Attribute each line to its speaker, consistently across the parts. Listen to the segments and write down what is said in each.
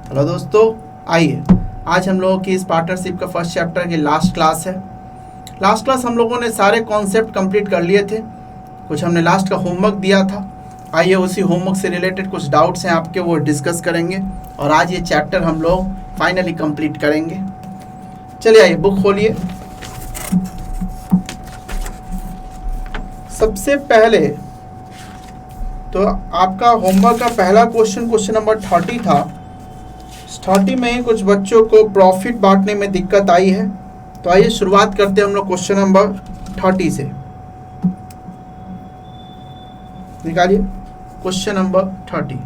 Speaker 1: Hello दोस्तों, आइए आज हम लोगों की इस पार्टनरशिप का फर्स्ट चैप्टर की लास्ट क्लास है। लास्ट क्लास हम लोगों ने सारे कॉन्सेप्ट कंप्लीट कर लिए थे। कुछ हमने लास्ट का होमवर्क दिया था। आइए उसी होमवर्क से रिलेटेड कुछ डाउट्स हैं आपके, वो डिस्कस करेंगे और आज ये चैप्टर हम लोग फाइनली कंप्लीट करेंगे। चलिए आइए बुक खोलिए। सबसे पहले तो आपका होमवर्क का पहला क्वेश्चन नंबर 30 था। 30 में कुछ बच्चों को प्रॉफिट बांटने में दिक्कत आई है। तो आइए शुरुआत करते हैं हम लोग क्वेश्चन नंबर 30 से। निकालिए question number 30।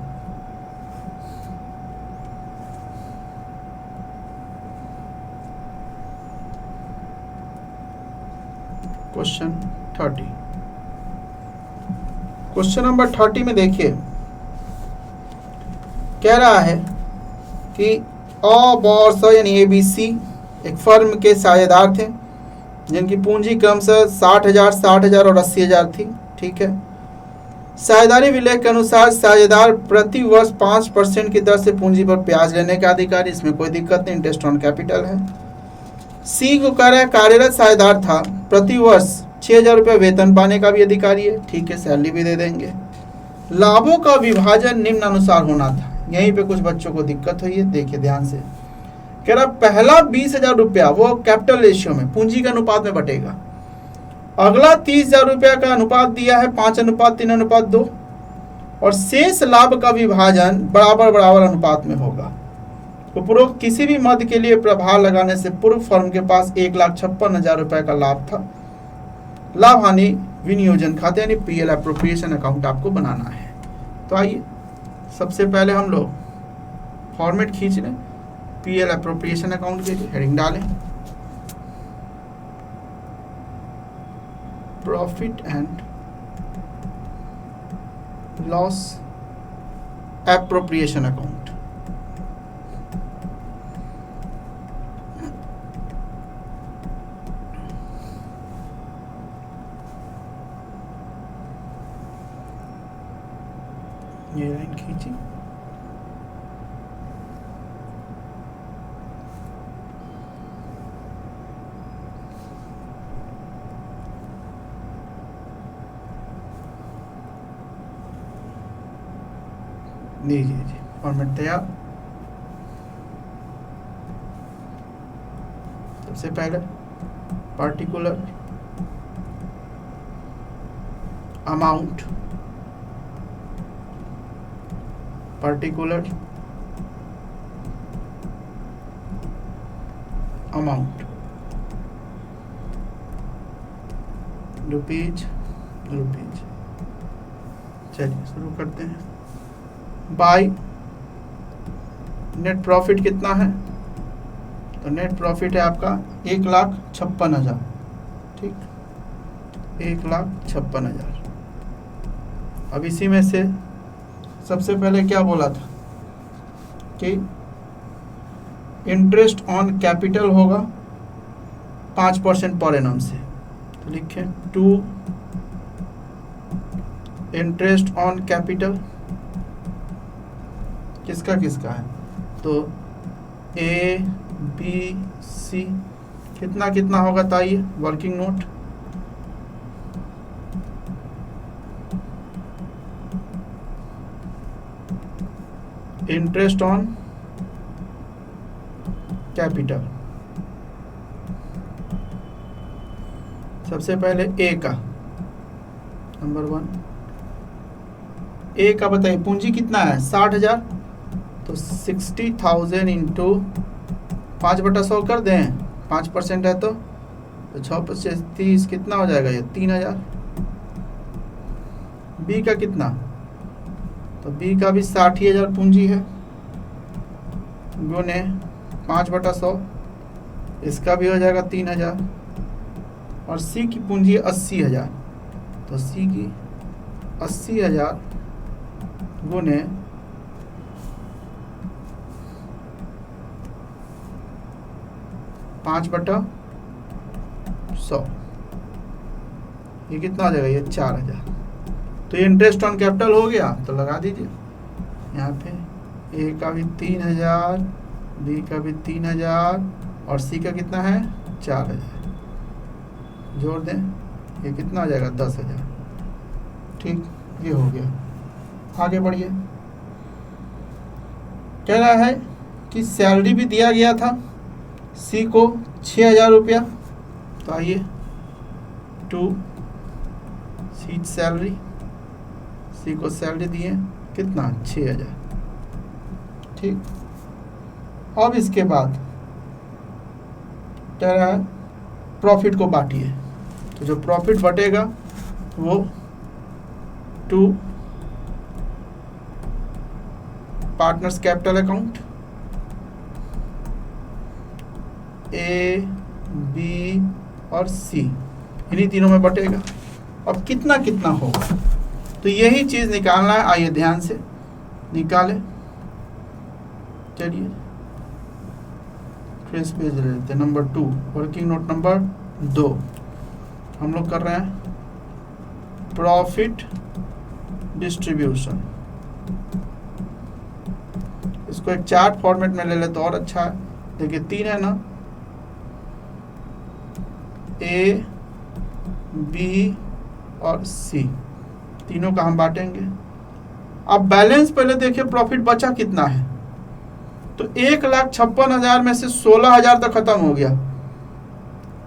Speaker 1: Question 30, question number 30 में देखिए, कह रहा है कि यानी ABC एक फर्म के साझेदार थे जिनकी पूंजी क्रमशः 60,000, 60,000 और 80,000 थी। ठीक है। साझेदारी विलेख के अनुसार साझेदार प्रति वर्ष 5% की दर से पूंजी पर ब्याज लेने का अधिकारी, इसमें कोई दिक्कत नहीं, इंटरेस्ट ऑन कैपिटल है। सी को कह रहा है कार्यरत साझेदार था, प्रति वर्ष 6,000 रुपये वेतन पाने का भी अधिकारी है। ठीक है, सैलरी भी दे देंगे। लाभों का विभाजन निम्न अनुसार होना था। यहीं पे कुछ बच्चों को दिक्कत हुई है, देखिए ध्यान से। कह रहा पहला 20,000 रुपया वो कैपिटल रेशियो में पूंजी के अनुपात में बटेगा। अगला 30,000 रुपया का अनुपात दिया है 5:3:2 और शेष लाभ का विभाजन बराबर अनुपात में होगा। उपरोक्त किसी भी मद के लिए प्रभार लगाने से पूर्व फर्म के पास 1,56,000 रुपये का लाभ था। लाभ हानि विनियोजन खाते यानी PL एप्रोप्रिएशन अकाउंट आपको बनाना है। तो आइए सबसे पहले हम लोग फॉर्मेट खींच लें। PL एप्रोप्रिएशन अकाउंट के लिए हेडिंग डालें, profit and loss appropriation account. ये लाइन खींची, लीजिए जी, फॉर्मेट तैयार। सबसे पहले particular amount, particular amount rupees. चलिए शुरू करते हैं। बाय नेट प्रॉफिट कितना है? तो नेट प्रॉफिट है आपका 1,56,000। ठीक, 1,56,000। अब इसी में से सबसे पहले क्या बोला था कि इंटरेस्ट ऑन कैपिटल होगा 5% पर एनम से। तो लिखें 2 इंटरेस्ट ऑन कैपिटल किसका है? तो ABC कितना होगा? ताइए working note interest on capital. सबसे पहले ए का नंबर 1, ए का बताइए पूंजी कितना है? 60,000। तो 60,000 इंटू 5/100 कर दें, 5% है तो 6×5 = 30, कितना हो जाएगा? ये 3,000। बी का कितना? तो बी का भी 60,000 पूंजी है, गुने 5/100, इसका भी हो जाएगा 3,000। और सी की पूंजी 80,000, तो सी की 80,000 गुने 5/100, ये कितना आ जाएगा? ये 4,000। तो ये इंटरेस्ट ऑन कैपिटल हो गया। तो लगा दीजिए यहाँ पे ए का भी 3000, बी का भी 3000 और सी का कितना है 4000। जोड़ दें, ये कितना आ जाएगा 10,000। ठीक, ये हो गया। आगे बढ़िए। कह रहा है कि सैलरी भी दिया गया था सी को 6,000 रुपया। तो आइए, टू सी सैलरी, सी को सैलरी दिए कितना 6,000। ठीक, अब इसके बाद कह रहा है प्रॉफिट को बांटिए। तो जो प्रॉफिट बटेगा वो to partners capital account, A B और सी, इन्हीं तीनों में बटेगा। अब कितना कितना होगा, तो यही चीज निकालना है। आइए ध्यान से निकालें। चलिए ट्रेस पेज ले लेते हैं। नंबर 2, वर्किंग नोट नंबर 2, हम लोग कर रहे हैं प्रॉफिट डिस्ट्रीब्यूशन। इसको एक चार्ट फॉर्मेट में ले ले तो और अच्छा है। देखिए 3 है ना, ए बी और सी, तीनों का हम बांटेंगे। अब बैलेंस पहले देखिए, प्रॉफिट बचा कितना है। तो 1,56,000 में से 16,000 तक खत्म हो गया।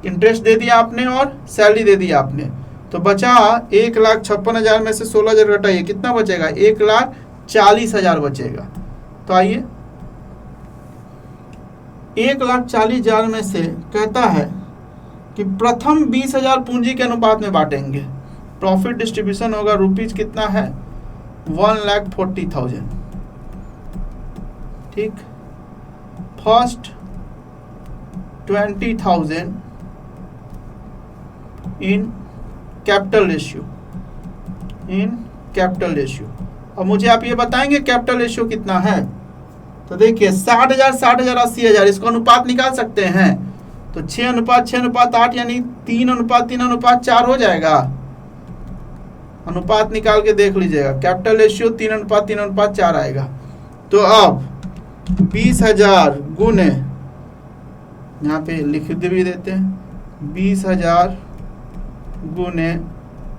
Speaker 1: इंटरेस्ट दे दिया आपने और सैलरी दे दिया आपने, तो बचा 1,56,000 में से 16,000 घटाइए, कितना बचेगा 1,40,000 बचेगा। तो आइए 1,40,000 में से कहता है कि प्रथम 20,000 पूंजी के अनुपात में बांटेंगे। प्रॉफिट डिस्ट्रीब्यूशन होगा रुपीज कितना है 1,40,000। ठीक, first 20,000 in capital ratio, in capital ratio. अब मुझे आप ये बताएंगे कैपिटल रेशियो कितना है। तो देखिए 60,000 60,000 80,000, इसको अनुपात निकाल सकते हैं। तो 6:6:8 यानी 3:3:4 हो जाएगा। अनुपात निकाल के देख लीजिएगा, कैपिटल रेशियो 3:3:4 आएगा। तो अब 20,000 गुने, यहाँ पे लिख भी देते हैं, 20,000 गुने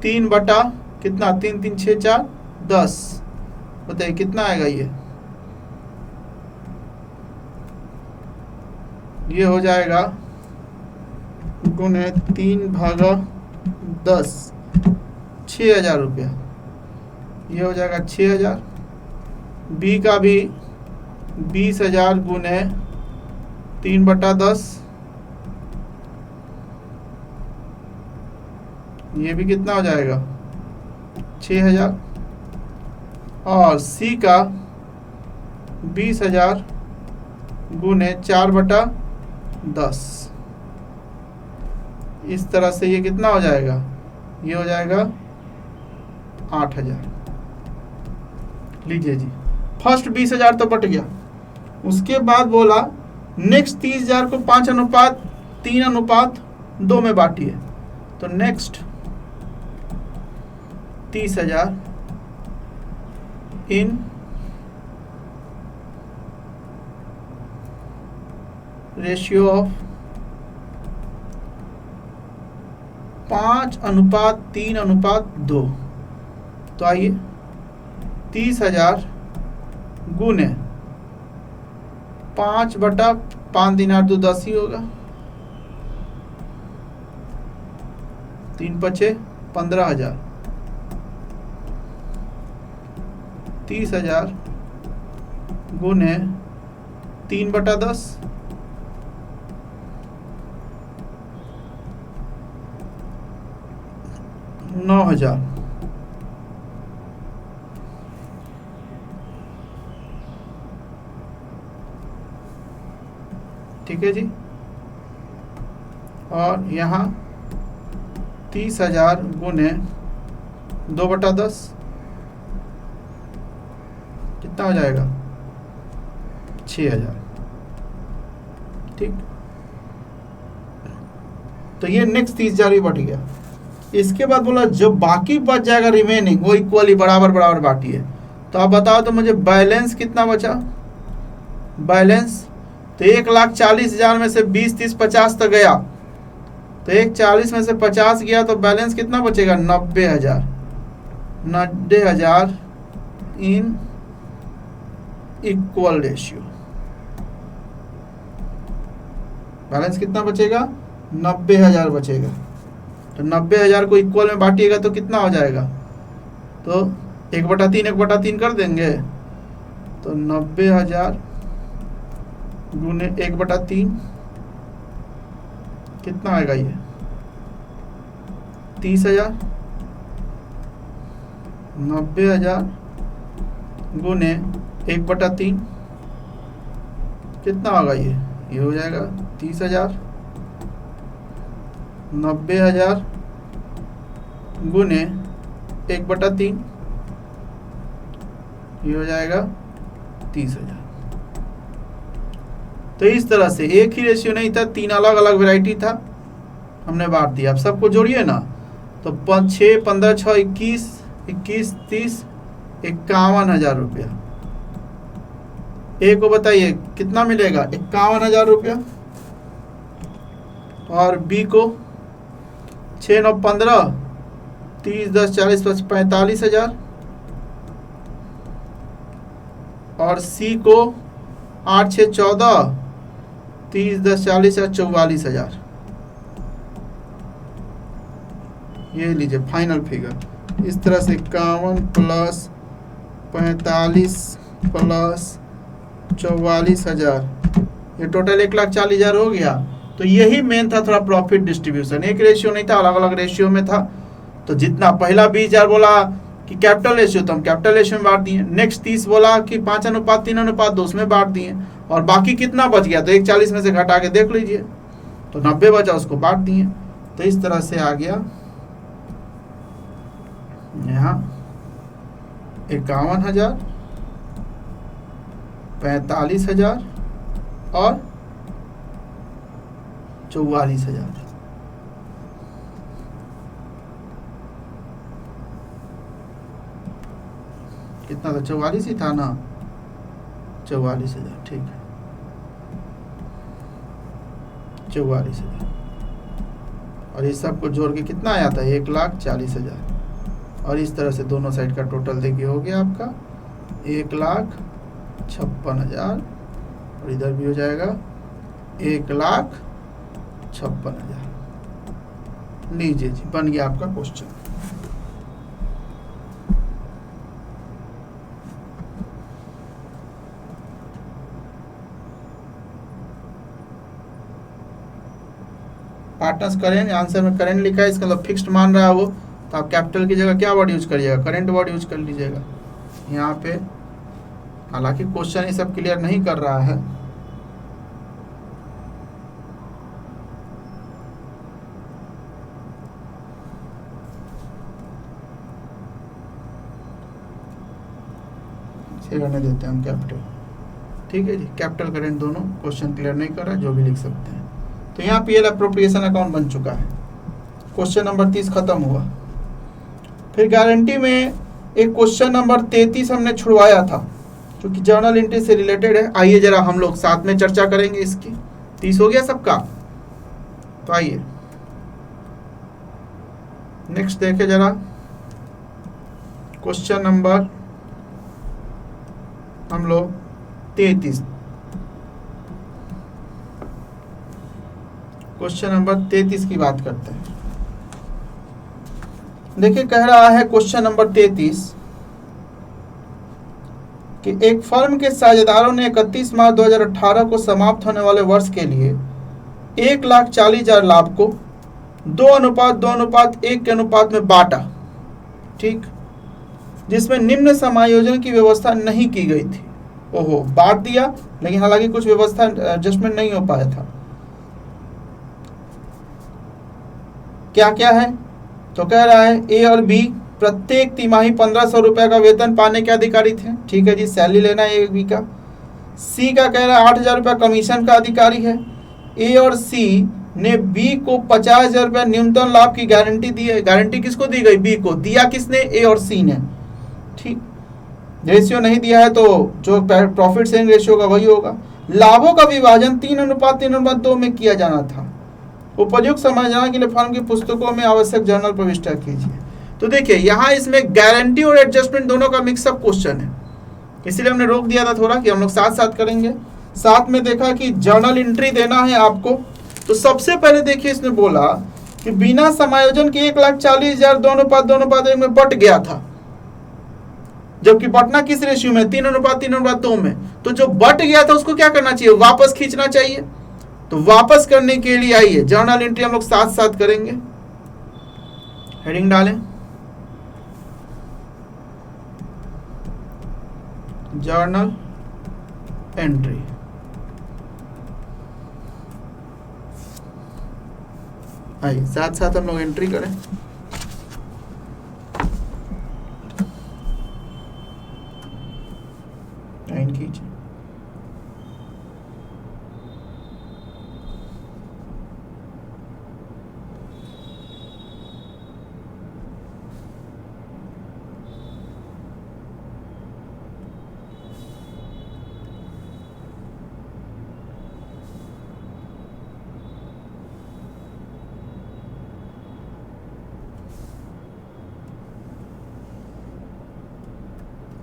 Speaker 1: 3 बटा कितना 3 3 6 4 10, बताइए कितना आएगा। ये हो जाएगा गुने 3/10, 6,000 रुपया। ये हो जाएगा 6,000। बी का भी 20,000 गुने 3/10, ये भी कितना हो जाएगा 6,000। और सी का 20,000 गुने 4/10, इस तरह से ये कितना हो जाएगा, ये हो जाएगा 8,000। लीजिए जी, फर्स्ट 20,000 तो बट गया। उसके बाद बोला नेक्स्ट 30,000 को 5:3:2 में बांटिए। तो नेक्स्ट 30,000 इन रेशियो ऑफ 5:3:2। तो आइए 30,000 गुने 5/5 10 ही होगा, 3×5 15,000। 30,000 गुने 3/10, 9,000। ठीक है जी। और यहाँ 30,000 गुने 2/10 कितना हो जाएगा 6,000। ठीक, तो ये नेक्स्ट 30,000 भी बढ़ गया। इसके बाद बोला जो बाकी बच जाएगा रिमेनिंग वो इक्वली बराबर बराबर बांटिए। तो आप बताओ तो मुझे बैलेंस कितना बचा, बैलेंस, तो 1,40,000 में से 20, 30, 50 तक गया, तो 1,40 में से 50 गया तो बैलेंस कितना बचेगा? 90,000। 90,000 इन इक्वल रेशियो। बैलेंस कितना बचेगा? 90,000 बचेगा। तो 90,000 को इक्वल में बांटिएगा तो कितना हो जाएगा? तो 1/3 1/3 कर देंगे, तो 90,000 गुने 1/3 कितना आएगा? ये 30,000। 90,000 गुने 1/3 कितना होगा? ये हो जाएगा 30,000। 90,000 गुने 1/3 ये हो जाएगा 30,000। तो इस तरह से एक ही रेशियो नहीं था, 3 अलग अलग वैरायटी था, हमने बांट दिया। अब सबको जोड़िए ना, तो 6, 15, 6, 21, 21, 30, 51,000 रुपया। ए को बताइए कितना मिलेगा? 51,000 रुपया। और बी को 6, 9, 15, 30, 10, 40, 45,000। और सी को 8, 6, 14, 30, 10, 40, 44,000। ये लीजिए फाइनल फिगर। इस तरह से 51 प्लस 45 प्लस 44,000, ये टोटल 1,40,000 हो गया। तो यही मेन था थोड़ा प्रॉफिट डिस्ट्रीब्यूशन। एक रेशियो नहीं था, अलग अलग रेशियो में था। तो जितना पहला 20,000 बोला कि कैपिटल रेशियो, तो हम कैपिटल रेशियो में बांट दिए। नेक्स्ट 30 बोला कि 5:3:2 उसमें बांट दिए। और बाकी कितना बच गया? तो 1,40 में से घटा के देख लीजिए, तो 90 बचा, उसको बांट दिए। तो इस तरह से आ गया यहाँ 51,000, 45,000 और 44,000। कितना था? 44 ही था ना? 44,000, ठीक है, 44,000। और इस सब को जोड़ के कितना आया था? 1,40,000। और इस तरह से दोनों साइड का टोटल देखिए हो गया आपका 1,56,000। और इधर भी हो जाएगा 1,56,000। लीजिए जी, बन गया आपका क्वेश्चन। पार्टनर्स करेंट, आंसर में करेंट लिखा है, इसका मतलब फिक्स्ड मान रहा है वो, तो आप कैपिटल की जगह क्या वर्ड यूज करिएगा? करेंट वर्ड यूज कर लीजिएगा यहाँ पे। हालांकि क्वेश्चन ये सब क्लियर नहीं कर रहा है, रहने देते हैं हम कैपिटल। ठीक है जी, कैपिटल करेंट दोनों क्वेश्चन क्लियर नहीं कर रहा है, जो भी लिख सकते हैं। तो यहाँ पीएल अप्रोप्रिएशन अकाउंट बन चुका है। क्वेश्चन नंबर 30 खत्म हुआ। फिर गारंटी में एक क्वेश्चन नंबर 33 हमने छुड़वाया था, जो कि जर्नल एंट्री से रिलेटेड है। आइए जरा हम लोग साथ में चर्चा करेंगे इसकी। 30 हो गया सबका? तो आइए नेक्स्ट देखे जरा क्वेश्चन नंबर हम लोग 33। क्वेश्चन नंबर 33 की बात करते हैं। देखिए कह रहा है क्वेश्चन नंबर 33 कि एक फर्म के साझेदारों ने 31 मार्च 2018 को समाप्त होने वाले वर्ष के लिए 1,40,000 लाभ को 2:2:1 के अनुपात में बांटा, ठीक, जिसमें निम्न समायोजन की व्यवस्था नहीं की गई थी। ओहो, बांट दिया, लेकिन हालांकि कुछ व्यवस्था एडजस्टमेंट नहीं हो पाया था। क्या क्या है? तो कह रहा है ए और बी प्रत्येक तिमाही 1,500 रुपये का वेतन पाने के अधिकारी थे। ठीक है जी, सैलरी लेना है ए बी का। सी का कह रहा है 8,000 रुपये कमीशन का अधिकारी है। ए और सी ने बी को 50,000 रुपये न्यूनतम लाभ की गारंटी दी है। गारंटी किसको दी गई? बी को। दिया किसने? ए और सी ने। ठीक, रेशियो नहीं दिया है तो जो प्रॉफिट शेयरिंग रेशियो होगा वही होगा। लाभों का विभाजन 3:3:2 में किया जाना था। उपयुक्त समझना के लिए फर्म की पुस्तकों में आवश्यक जर्नल प्रविष्टा कीजिए। तो देखिए यहाँ इसमें गारंटी और एडजस्टमेंट दोनों का मिक्सअप क्वेश्चन है, इसीलिए हमने रोक दिया था थोड़ा कि हम लोग साथ साथ करेंगे। साथ में देखा कि जर्नल एंट्री देना है आपको। तो सबसे पहले देखिए इसने बोला कि बिना समायोजन के 1,40,000 2:2:1 में बट गया था, जबकि बटना किस रेशियो में 3:3:2 में। तो जो बट गया था उसको क्या करना चाहिए, वापस खींचना चाहिए। तो वापस करने के लिए आइए जर्नल एंट्री हम लोग साथ साथ करेंगे। हेडिंग डालें जर्नल एंट्री। आइए साथ साथ हम लोग एंट्री करें। लाइन खींचे।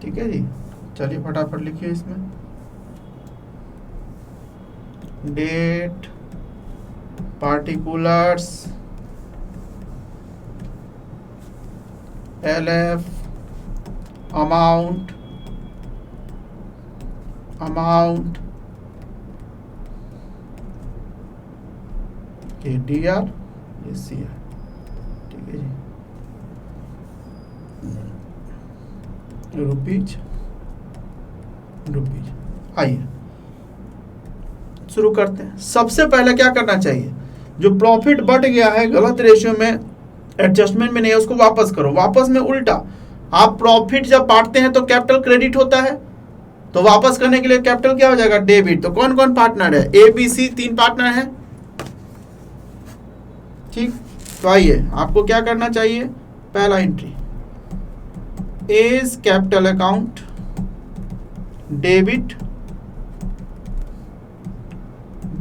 Speaker 1: ठीक है जी, चलिए फटाफट लिखिए इसमें date, particulars, LF, amount, ADR, CR। ठीक है जी, रुपीज। आइए शुरू करते हैं। सबसे पहले क्या करना चाहिए, जो प्रॉफिट बढ़ गया है गलत रेशियो में, एडजस्टमेंट में नहीं है, उसको वापस करो। वापस में उल्टा, आप प्रॉफिट जब बांटते हैं तो कैपिटल क्रेडिट होता है, तो वापस करने के लिए कैपिटल क्या हो जाएगा, डेबिट। तो कौन कौन पार्टनर है, ABC 3 पार्टनर है। ठीक, तो आइए आपको क्या करना चाहिए, पहला entry A's capital account debit,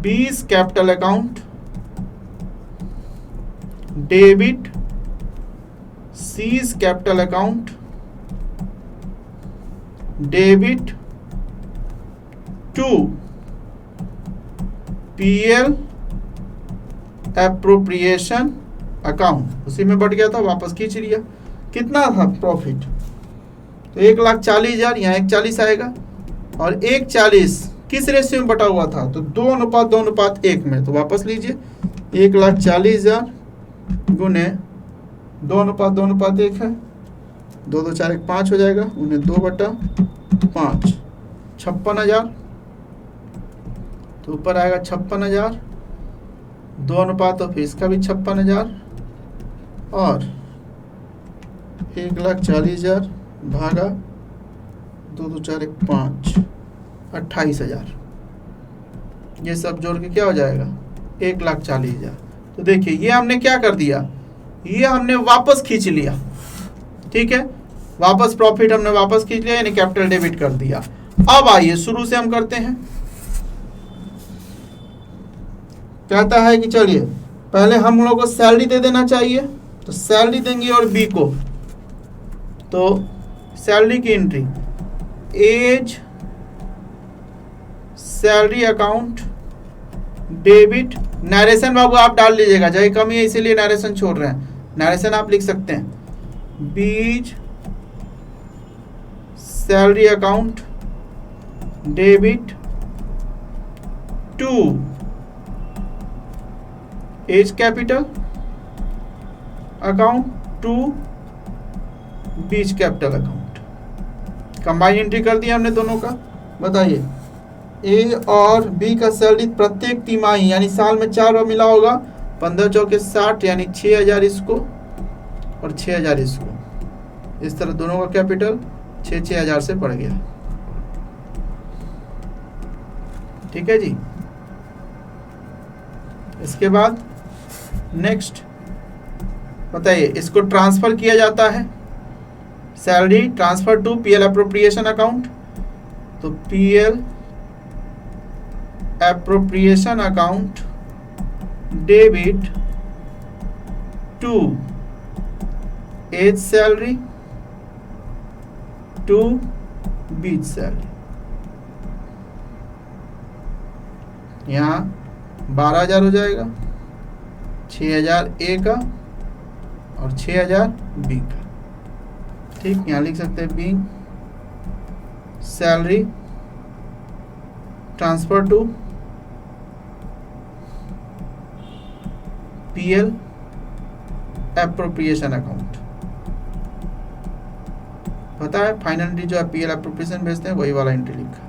Speaker 1: B's capital account debit, C's capital account debit to PL appropriation account. उसी में बढ़ गया था, वापस खींच लिया। कितना था प्रॉफिट, तो 1,40,000, यहाँ 1,40 आएगा। और 1,40 किस रेशियो में बटा हुआ था, तो 2:2:1 में। तो वापस लीजिए 1,40,000 गुने 2:2:1 है, 2 2 4 1 5 हो जाएगा, उन्हें 2/5 56,000। तो ऊपर आएगा 56,000, 2 अनुपात तो फिर इसका भी 56,000 और 1,40,000 भागा 2 2 4 1 5 28,000। ये सब जोड़ के क्या हो जाएगा, 1,40,000। तो देखिए ये हमने क्या कर दिया, ये हमने वापस खींच लिया। ठीक है, वापस प्रॉफिट हमने वापस खींच लिया, यानी कैपिटल डेबिट कर दिया। अब आइए शुरू से हम करते हैं। कहता है कि चलिए पहले हम लोगों को सैलरी दे देना चाहिए, तो सैलरी देंगे और बी को। तो सैलरी की entry as salary account debit, narration बाबू आप डाल लीजिएगा, जगह कमी है इसीलिए नरेशन छोड़ रहे हैं, नरेशन आप लिख सकते हैं। B's salary account debit to A's capital account to B's capital account. Combine entry कर दिया हमने दोनों का। बताइए ए और बी का सैलरी प्रत्येक तिमाही यानी साल में 4 बार मिला होगा, 15 चौके 60 यानी 6,000 इसको और 6,000 इसको। इस तरह दोनों का कैपिटल 6,000 से बढ़ गया। ठीक है जी। इसके बाद नेक्स्ट बताइए, इसको ट्रांसफर किया जाता है salary transfer to PL appropriation account, तो PL appropriation account debit to as salary to बीच सैलरी। यहाँ 12,000 हो जाएगा, 6,000 ए का और 6,000 बी का। ठीक, यहाँ लिख सकते हैं B salary transfer to PL appropriation account. पता है फाइनल एंट्री जो है पीएल एप्रोप्रिएशन भेजते हैं वही वाला एंट्री लिखा।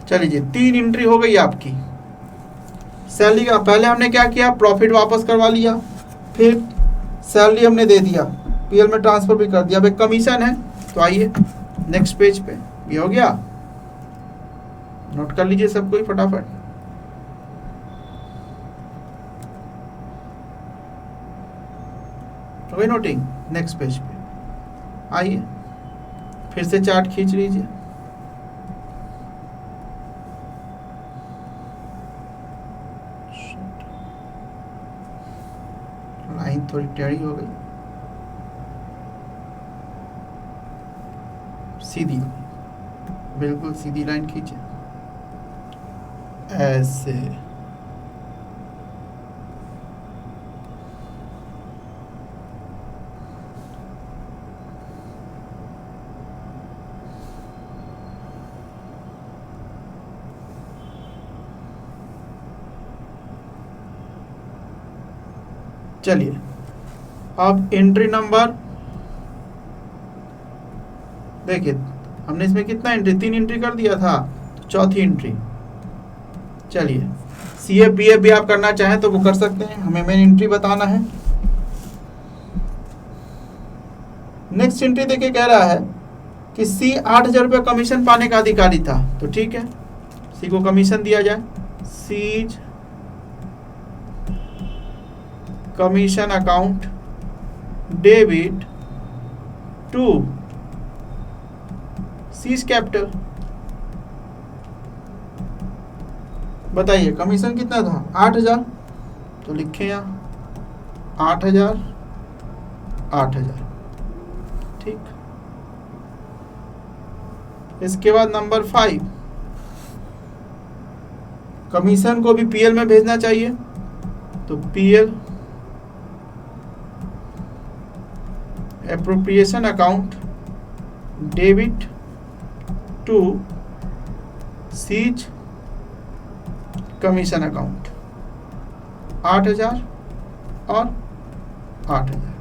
Speaker 1: चलिए जी, 3 एंट्री हो गई आपकी सैलरी का। पहले हमने क्या किया, प्रॉफिट वापस करवा लिया, फिर सैलरी हमने दे दिया, पीएल में ट्रांसफर भी कर दिया। अब एक कमीशन है, तो आइए नेक्स्ट पेज पे। ये हो गया, नोट कर लीजिए सब कोई फटाफट। हो गई नोटिंग। नेक्स्ट पेज पे आइए, फिर से चार्ट खींच लीजिए। लाइन थोड़ी टेढ़ी हो गई, सीधी, बिल्कुल सीधी लाइन खींचे ऐसे। चलिए, अब एंट्री नंबर देखिए, हमने इसमें कितना एंट्री, 3 एंट्री कर दिया था, चौथी एंट्री। चलिए, सीएफ बीएफ भी आप करना चाहें तो वो कर सकते हैं, हमें मेन एंट्री बताना है। नेक्स्ट एंट्री देखिए, कह रहा है कि सी 8,000 रुपये कमीशन पाने का अधिकारी था, तो ठीक है, सी को कमीशन दिया जाए। C's commission account debit to C's capital. बताइए कमीशन कितना था, 8,000, तो लिखे यहाँ 8,000 8,000। ठीक, इसके बाद नंबर 5, कमीशन को भी पीएल में भेजना चाहिए, तो PL appropriation account debit to C's commission account 8,000 और 8,000।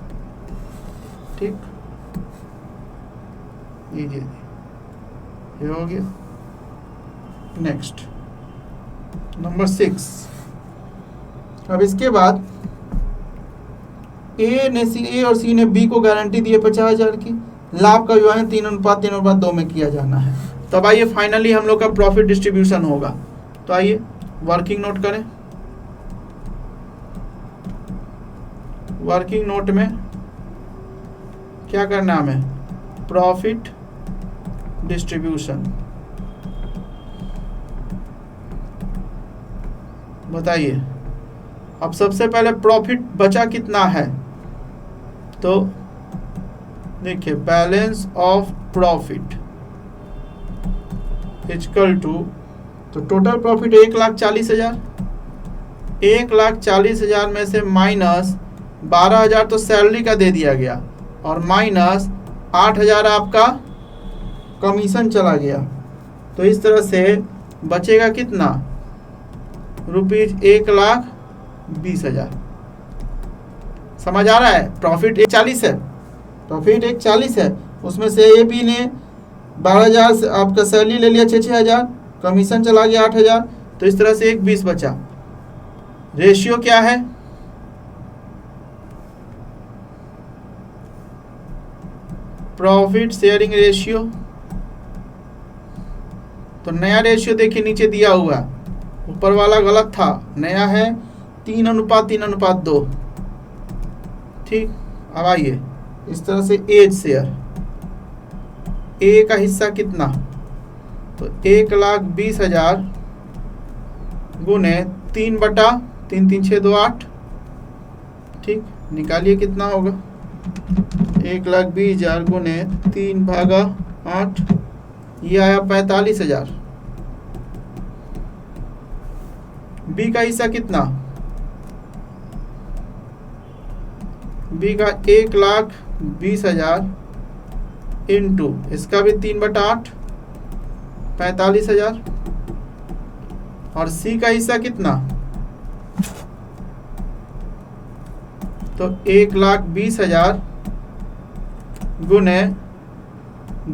Speaker 1: ठीक, लीजिए, ये हो गया। Next number 6। अब इसके बाद ए और सी ने बी को गारंटी दी है 50,000 की। लाभ का विभाजन 3:3:2 में किया जाना है। तब आइए फाइनली हम लोग का प्रॉफिट डिस्ट्रीब्यूशन होगा। तो आइए वर्किंग नोट करें। वर्किंग नोट में क्या करना है हमें, प्रॉफिट डिस्ट्रीब्यूशन। बताइए, अब सबसे पहले प्रॉफिट बचा कितना है, तो देखिए balance of profit equal to, तो टोटल प्रॉफिट 1,40,000। 1,40,000 में से माइनस 12,000 तो सैलरी का दे दिया गया और माइनस 8,000 आपका कमीशन चला गया। तो इस तरह से बचेगा कितना, ₹1,20,000। समझ आ रहा है, प्रॉफिट 1,40 है, प्रॉफिट 1,40 है, उसमें से ए बी ने 12,000 से आपका सैलरी ले लिया, 6,000, कमीशन चला गया 8,000, तो इस तरह से 1,20 बचा। रेशियो क्या है, प्रॉफिट शेयरिंग रेशियो। तो नया रेशियो देखिए नीचे दिया हुआ, ऊपर वाला गलत था, नया है 3:3:2। ठीक, अब आइए इस तरह से एज शेयर, ए का हिस्सा कितना, तो 1,20,000 गुने 3/3, 3 6 2 8, ठीक, निकालिए कितना होगा, 1,20,000 गुने 3/8, ये आया 45,000। बी का हिस्सा कितना, बी का 1,20,000 इंटू इसका भी 3/8, 45,000। और सी का हिस्सा कितना, तो 1,20,000 गुने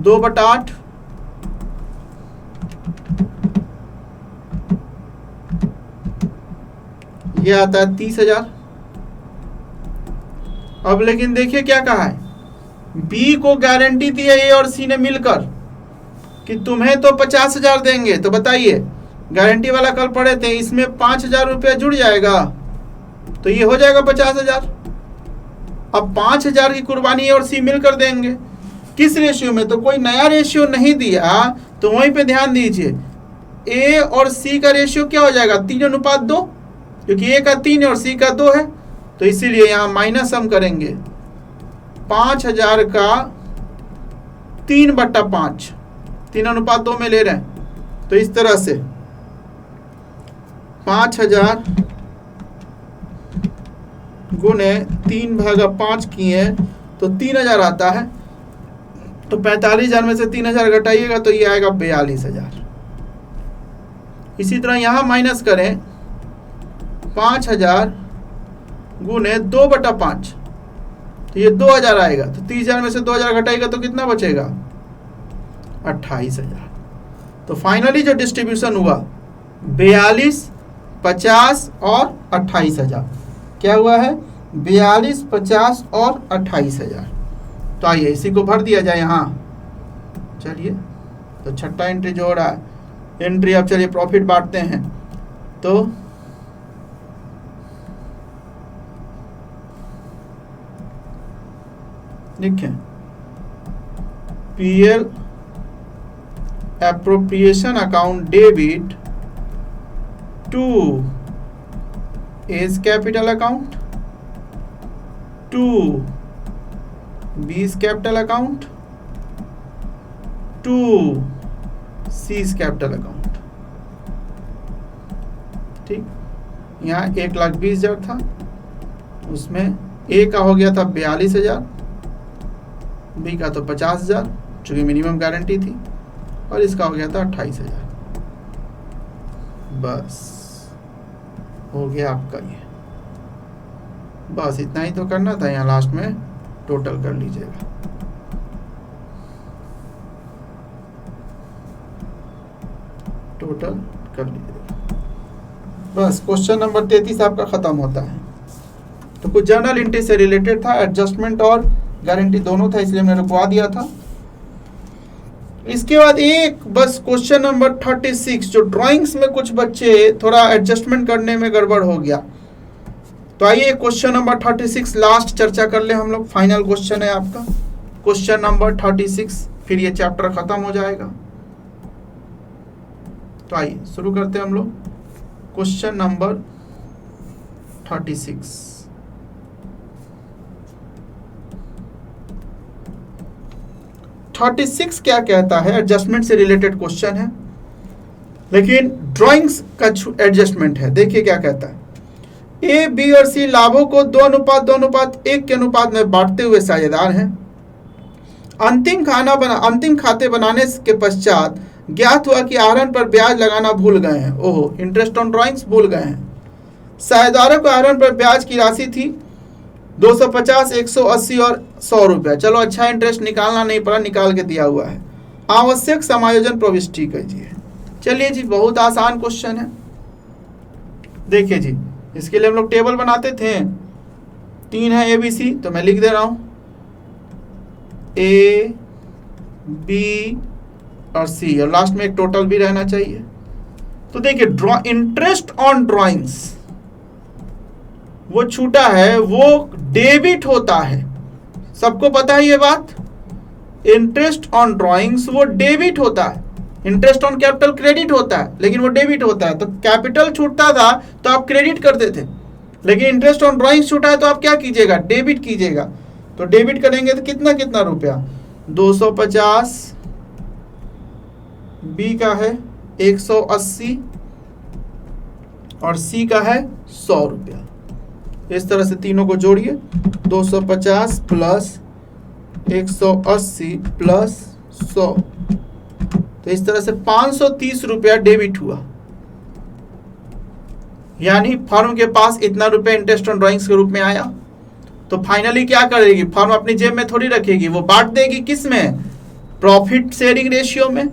Speaker 1: 2/8, ये आता है 30,000। अब लेकिन देखिए क्या कहा है, बी को गारंटी दी है ए और सी ने मिलकर कि तुम्हें तो 50,000 देंगे, तो बताइए गारंटी वाला कल पढ़े थे, इसमें 5,000 रुपया जुड़ जाएगा तो ये हो जाएगा 50,000। अब 5,000 की कुर्बानी ए और सी मिलकर देंगे, किस रेशियो में, तो कोई नया रेशियो नहीं दिया, तो वहीं पे ध्यान दीजिए, ए और सी का रेशियो क्या हो जाएगा, 3:2, क्योंकि ए का 3 है और सी का 2 है, तो इसीलिए यहां माइनस हम करेंगे 5,000 का 3/5, 3:2 में ले रहे हैं, तो इस तरह से 5,000 गुने 3/5 किए तो 3,000 आता है, तो 45,000 में से 3,000 घटाइएगा तो ये आएगा 42,000। इसी तरह यहां माइनस करें 5,000 गुने 2/5, तो ये 2,000 आएगा, तो 30,000 में से 2,000 घटाएगा तो कितना बचेगा, 28,000। तो फाइनली जो डिस्ट्रीब्यूशन हुआ 42, 50 और 28,000, क्या हुआ है, 42, 50 और 28,000। तो आइए इसी को भर दिया जाए यहाँ, चलिए, तो छठा एंट्री जो हो रहा है, एंट्री अब चलिए प्रॉफिट बांटते हैं, तो लिखें PL appropriation account debit to A's capital account, to B's capital account, to C's capital account. ठीक, यहाँ 1,20,000 था, उसमें ए का हो गया था 42,000, बी का तो 50,000 चूंकि मिनिमम गारंटी थी, और इसका हो गया था 28,000। बस हो गया आपका ये, बस इतना ही तो करना था, यहाँ लास्ट में टोटल कर लीजिएगा। टोटल कर लीजिएगा, बस क्वेश्चन नंबर 33 आपका खत्म होता है। तो कुछ जर्नल एंट्री से रिलेटेड था, एडजस्टमेंट और गारंटी दोनों था, इसलिए मैंने रुकवा दिया था। इसके बाद एक बस क्वेश्चन नंबर 36, जो ड्राइंग्स में कुछ बच्चे थोड़ा एडजस्टमेंट करने में गड़बड़ हो गया, तो आइए क्वेश्चन नंबर 36 लास्ट चर्चा कर ले हम लोग, फाइनल क्वेश्चन है आपका क्वेश्चन नंबर 36, फिर ये चैप्टर खत्म हो जाएगा। तो आइए शुरू करते हैं हम लोग क्वेश्चन नंबर 36। क्या कहता है, एडजस्टमेंट से रिलेटेड क्वेश्चन है, लेकिन ड्राइंग्स का एडजस्टमेंट है। देखिए क्या कहता है, ए, बी और सी लाभों को 2:2:1 के अनुपात में बांटते हुए साझेदार हैं। अंतिम खाते बनाने के पश्चात ज्ञात हुआ कि आहरण पर ब्याज लगाना भूल गए हैं। ओहो, इंटरेस्ट ऑन ड्राइंग्स भूल गए हैं। साझेदारों को आहरण पर ब्याज की राशि थी 250, 180 और 100 रुपया। चलो अच्छा, इंटरेस्ट निकालना नहीं पड़ा, निकाल के दिया हुआ है। आवश्यक समायोजन प्रविष्टि कीजिए। चलिए जी, बहुत आसान क्वेश्चन है। देखिए जी, इसके लिए हम लोग टेबल बनाते थे, 3 है ए बी सी, तो मैं लिख दे रहा हूं ए बी और सी, और लास्ट में एक टोटल भी रहना चाहिए। तो देखिए, इंटरेस्ट ऑन ड्राइंग्स वो छूटा है, वो डेबिट होता है, सबको पता है ये बात। इंटरेस्ट ऑन ड्रॉइंग्स वो डेबिट होता है, इंटरेस्ट ऑन कैपिटल क्रेडिट होता है, लेकिन वो डेबिट होता है। तो कैपिटल छूटता था तो आप क्रेडिट करते थे, लेकिन इंटरेस्ट ऑन ड्रॉइंग्स छूटा है तो आप क्या कीजिएगा, डेबिट कीजिएगा। तो डेबिट करेंगे तो कितना कितना रुपया, 250, बी का है 180 और सी का है 100 रुपया। इस तरह से तीनों को जोड़िए, 250 प्लस 180 प्लस 100, तो इस तरह से 530 रुपया डेबिट हुआ। यानी फर्म के पास इतना रुपया इंटरेस्ट ऑन ड्राइंग्स के रूप में आया। तो फाइनली क्या करेगी फर्म, अपनी जेब में थोड़ी रखेगी, वो बांट देगी किस में, प्रॉफिट शेयरिंग रेशियो में।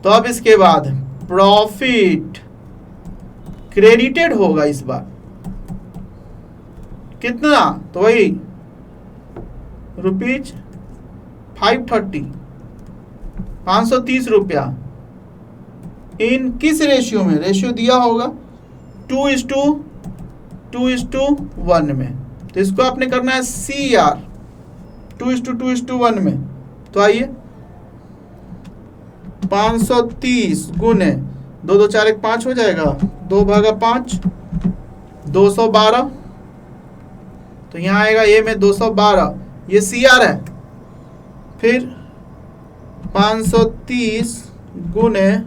Speaker 1: तो अब इसके बाद प्रॉफिट क्रेडिटेड होगा इस बार, कितना, तो वही रुपीज 530 रुपया इन किस रेशियो में, रेशियो दिया होगा 2:1 में। तो इसको आपने करना है CR 2:1 में। तो आइए 530 गुने 2 2 4 1 5 हो जाएगा, 2/5 212। तो यहाँ आएगा ए में 212, ये CR है। फिर 530 गुने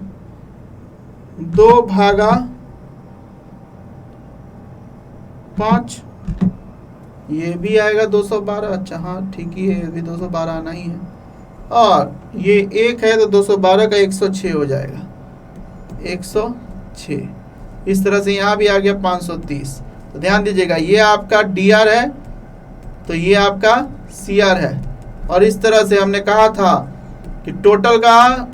Speaker 1: 2/5, ये भी आएगा 212। अच्छा हाँ ठीक ही है, ये भी 212 आना ही है। और ये 1 है तो 212 का 106 हो जाएगा, 106। इस तरह से यहाँ भी आ गया 530। तो ध्यान दीजिएगा, ये आपका DR है तो ये आपका CR है। और इस तरह से हमने कहा था कि टोटल का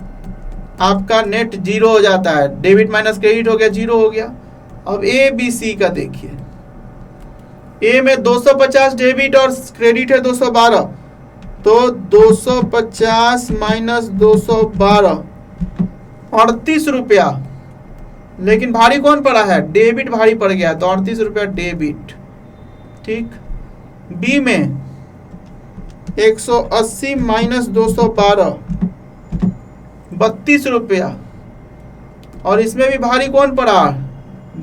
Speaker 1: आपका नेट 0 हो जाता है, डेबिट माइनस क्रेडिट हो गया, 0 हो गया। अब ABC का देखिए, ए में 250 डेबिट और क्रेडिट है 212, तो 250 माइनस 212 38 रुपया। लेकिन भारी कौन पड़ा है, डेबिट भारी पड़ गया, तो 38 रुपया डेबिट। ठीक। बी में 180 माइनस 212 32 रुपया, और इसमें भी भारी कौन पड़ा,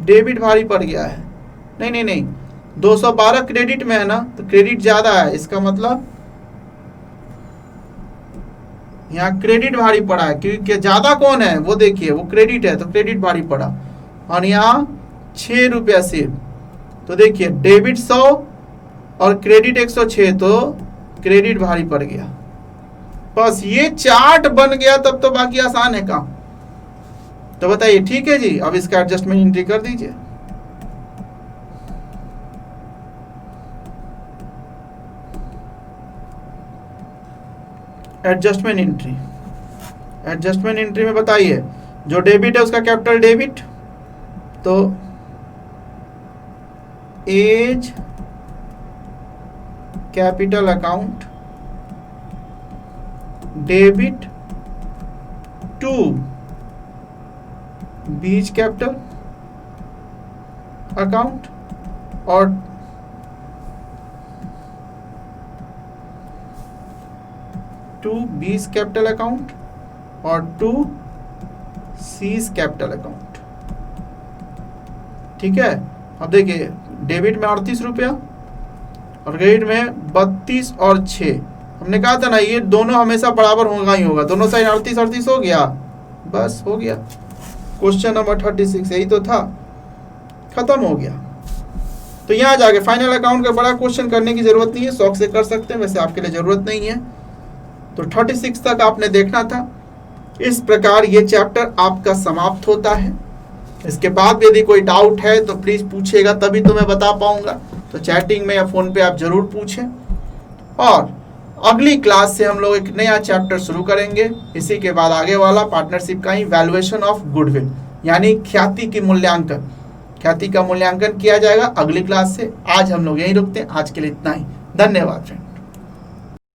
Speaker 1: डेबिट भारी पड़ गया है। नहीं 212 क्रेडिट में है ना, तो क्रेडिट ज्यादा है, इसका मतलब यहाँ क्रेडिट भारी पड़ा है, क्योंकि ज्यादा कौन है वो देखिए, वो क्रेडिट है तो क्रेडिट भारी पड़ा। और यहाँ 6 रुपया सिर्फ, तो देखिए डेबिट 100 और क्रेडिट 106, तो क्रेडिट भारी पड़ गया। बस ये चार्ट बन गया, तब तो बाकी आसान है काम। तो बताइए ठीक है जी, अब इसका एडजस्टमेंट एंट्री कर दीजिए। एडजस्टमेंट एंट्री में बताइए, जो डेबिट है उसका कैपिटल डेबिट, तो A's capital account debit to B's capital account, और टू बीज कैपिटल अकाउंट, और टू सीज कैपिटल अकाउंट। ठीक है। अब देखिए डेबिट में 38 रुपया और क्रेडिट में 32 और 6। हमने कहा था ना ये दोनों हमेशा बराबर होगा ही होगा, दोनों साइड 38 हो गया, बस हो गया। क्वेश्चन नंबर 36 यही तो था, खत्म हो गया। तो यहाँ जाके फाइनल अकाउंट का बड़ा क्वेश्चन करने की जरूरत नहीं है, शौक से कर सकते हैं, वैसे आपके लिए जरूरत नहीं है। तो 36 तक आपने देखना था। इस प्रकार ये चैप्टर आपका समाप्त होता है। इसके बाद यदि कोई डाउट है तो प्लीज पूछेगा, तभी तो मैं बता पाऊंगा। तो चैटिंग में या फोन पे आप जरूर पूछें। और अगली क्लास से हम लोग एक नया चैप्टर शुरू करेंगे। इसी के बाद आगे वाला पार्टनरशिप का ही वैल्यूएशन ऑफ गुडविल, यानी ख्याति की मूल्यांकन, ख्याति का मूल्यांकन किया जाएगा अगली क्लास से। आज हम लोग यहीं रुकते हैं, आज के लिए इतना ही। धन्यवाद फ्रेंड।